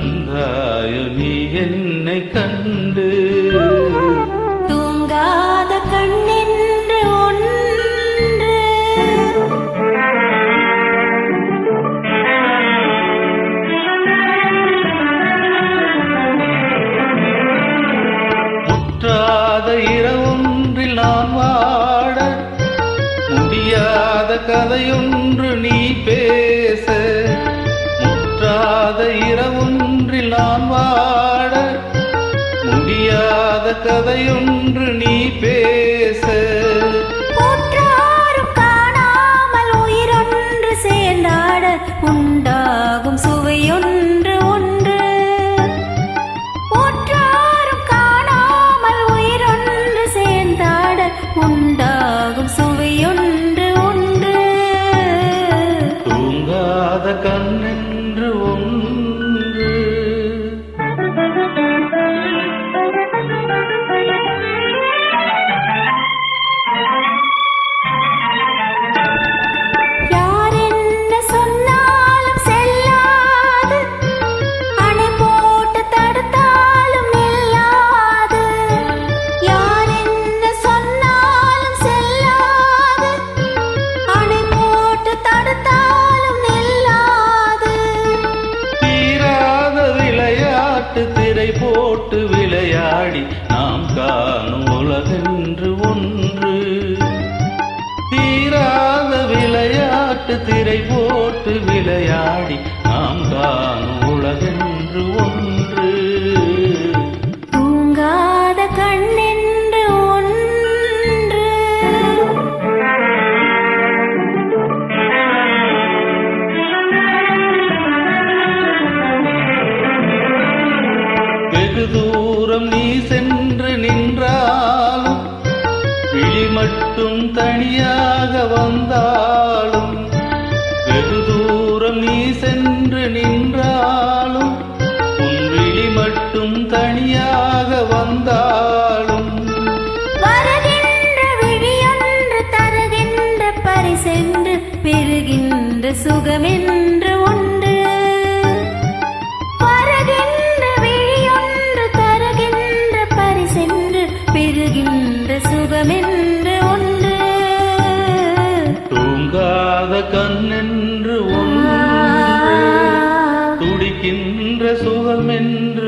வந்தாயோ நீ என்னை கண்டு தூங்காத கண்ணென்று ஒன்று முற்றாத இரவொன்றில் நான் வாட முடியாத கதையொன்று நீ பேச முற்றாத இரவொன்றில் நான் வாட முடியாத கதையொன்று நீ பேச ஊற்றாரும் காணாமல் உயிரொன்று சேர்ந்தாட உண்டாகும் சுவையொன்று ஒன்று ஊற்றாரும் காணாமல் உயிரொன்று சேர்ந்தாட உண்டாகும் சுவையொன்று ஒன்று தூங்காத கண்ணென்று ஒன்று யார் என்ன சொன்னாலும் செல்லாது அணை போட்டு தடுத்தாலும் நில்லாது யார் என்ன சொன்னாலும் செல்லாது அணை போட்டு தடுத்தாலும் நில்லாது தீராத விளையாட்டு திரை போட்டு விளையாடி நாம் காணும் உலகென்று ஒன்று தீராத விளையாட்டு திரை போட்டு விளையாடி நாம் காணும் உலகென்று ஒன்று தூங்காத கண்ணென்று ஒன்று வெகு தூரம் நீ சென்று நின்றாலும் விழி மட்டும் தனியாக வந்தாலும் வெகு தூரம் நீ சென்று நின்றாலும் உன் விழி மட்டும் தனியாக வந்தாலும் வருகின்ற விழியொன்று தருகின்ற பரிசென்று பெறுகின்ற சுகமென்று ஒன்று வருகின்ற விழியொன்று தருகின்ற பரிசென்று பெறுகின்ற சுகமென்று ஒன்று தூங்காத கண்ணென்று ஒன்று துடிக்கின்ற சுகமென்று